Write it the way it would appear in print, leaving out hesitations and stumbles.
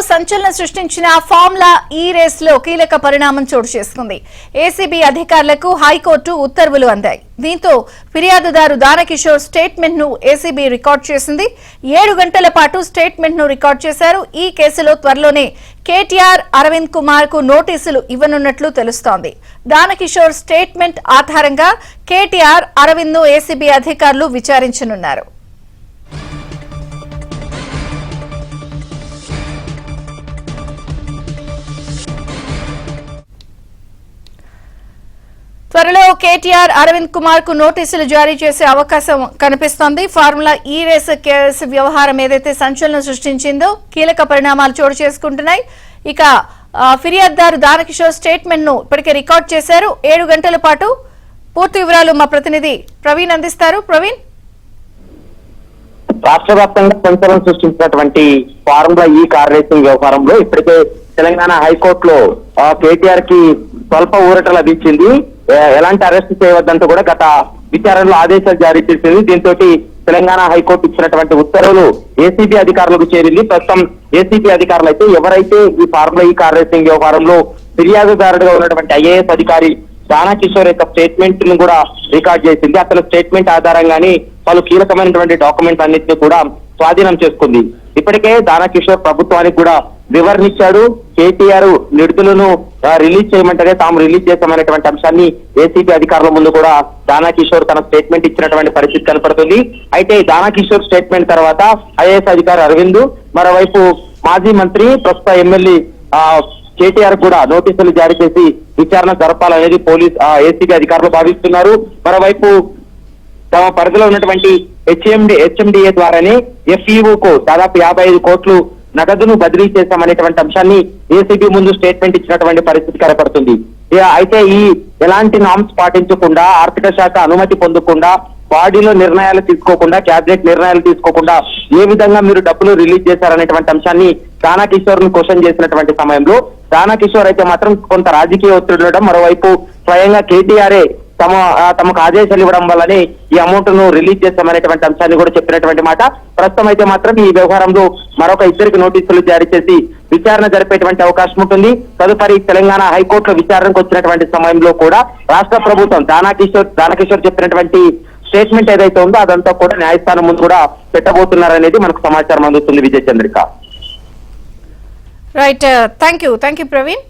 సంచలనం సృష్టించిన ఫార్ములా ఈ రేస్ లో కీలక పరిణామం చోటు చేసుకుంది. ఏసీబీ అధికారులకు హైకోర్టు ఉత్తర్వులు అందాయి. దీంతో ఫిర్యాదుదారు దానకిషోర్ స్టేట్మెంట్ ను ఏసీబీ రికార్డ్ చేసింది. 7 గంటల పాటు స్టేట్మెంట్ ను రికార్డ్ చేశారు. ఈ కేసులో త్వరలోనే కేటీఆర్ అరవింద్ కుమార్ కు నోటీసులు ఇవ్వనున్నట్లు తెలుస్తోంది. దానకిషోర్ స్టేట్మెంట్ ఆధారంగా కేటీఆర్ అరవింద్ ను ఏసీబీ అధికారులు విచారించనున్నారు. త్వరలో కేటీఆర్ అరవింద్ కుమార్ కు నోటీసులు జారీ చేసే అవకాశం కనిపిస్తోంది. ఫార్ములా ఈ రేస్ కేసు వ్యవహారం ఏదైతే సంచలనం సృష్టించిందో కీలక పరిణామాలు చోటు చేసుకుంటున్నాయి. ఇక ఫిర్యాదుదారు దానకిషోర్ స్టేట్మెంట్ ను ఇప్పటికే రికార్డ్ చేశారు. 7 గంటల పాటు పూర్తి వివరాలు మా ప్రతినిధి ప్రవీణ్ అందిస్తారు. ప్రవీణ్, రాష్ట్ర వ్యాప్తంగా సంచలనం సృష్టించినటువంటి ఫార్ములా ఈ కార్ రేసింగ్ వ్యవహారంలో ఇప్పటికే తెలంగాణ హైకోర్టులో కేటీఆర్ కి స్వల్ప ఊరట లభించింది. ఎలాంటి అరెస్ట్ చేయవద్దంటూ కూడా గత విచారణలో ఆదేశాలు జారీ చేసింది. దీంతో తెలంగాణ హైకోర్టు ఇచ్చినటువంటి ఉత్తర్వులు ఏసీబీ అధికారులకు చేరింది. ప్రస్తుతం ఏసీబీ అధికారులు అయితే ఎవరైతే ఈ ఫార్ములా ఈ కార్ రేసింగ్ వ్యవహారంలో ఫిర్యాదుదారుడుగా ఉన్నటువంటి ఐఏఎస్ అధికారి దానకిషోర్ యొక్క స్టేట్మెంట్ ను కూడా రికార్డ్ చేసింది. అతని స్టేట్మెంట్ ఆధారంగానే పలు కీలకమైనటువంటి డాక్యుమెంట్ అన్నింటినీ కూడా స్వాధీనం చేసుకుంది. ఇప్పటికే దానకిషోర్ ప్రభుత్వానికి కూడా వివరణ ఇచ్చాడు. కేటీఆర్ నిడుదలను రిలీజ్ చేయమంటే తాము రిలీజ్ చేస్తామనేటువంటి అంశాన్ని ఏసీబీ అధికారుల ముందు కూడా దానకిషోర్ తన స్టేట్మెంట్ ఇచ్చినటువంటి పరిస్థితి కనపడుతుంది. అయితే దానకిషోర్ స్టేట్మెంట్ తర్వాత ఐఏఎస్ అధికారి అరవింద్, మరోవైపు మాజీ మంత్రి ప్రస్తుత ఎమ్మెల్యే కేటీఆర్ కూడా నోటీసులు జారీ చేసి విచారణ జరపాలనేది ఏసీబీ అధికారులు భావిస్తున్నారు. మరోవైపు తమ పరిధిలో ఉన్నటువంటి హెచ్ఎండిఏ ద్వారానే ఎఫ్ఈఓకు దాదాపు 55 కోట్లు నగదును బదిలీ చేశామనేటువంటి అంశాన్ని ఏసీబీ ముందు స్టేట్మెంట్ ఇచ్చినటువంటి పరిస్థితి కనపడుతుంది. అయితే ఈ ఎలాంటి నామ్స్ పాటించకుండా, ఆర్థిక శాఖ అనుమతి పొందకుండా, బాడీలో నిర్ణయాలు తీసుకోకుండా, క్యాబినెట్ నిర్ణయాలు తీసుకోకుండా ఏ విధంగా మీరు డబ్బులు రిలీజ్ చేశారనేటువంటి అంశాన్ని దానకిషోర్ ను క్వశ్చన్ చేసినటువంటి సమయంలో దానకిషోర్ అయితే మాత్రం కొంత రాజకీయ ఒత్తిడి ఉండడం, మరోవైపు స్వయంగా కేటీఆర్ఏ తమకు ఆదేశాలు ఇవ్వడం వల్లనే ఈ అమౌంట్ ను రిలీజ్ చేస్తామనేటువంటి అంశాన్ని కూడా చెప్పినటువంటి మాట. ప్రస్తుతం అయితే మాత్రం ఈ వ్యవహారంలో మరొక 2 నోటీసులు జారీ చేసి విచారణ జరిపేటువంటి అవకాశం ఉంటుంది. తదుపరి తెలంగాణ హైకోర్టులో విచారణకు వచ్చినటువంటి సమయంలో కూడా రాష్ట్ర ప్రభుత్వం దానకిషోర్ చెప్పినటువంటి స్టేట్మెంట్ ఏదైతే ఉందో అదంతా కూడా న్యాయస్థానం ముందు కూడా పెట్టబోతున్నారనేది మనకు సమాచారం అందుతుంది. Vijaya Chandrika. Right, thank you Praveen.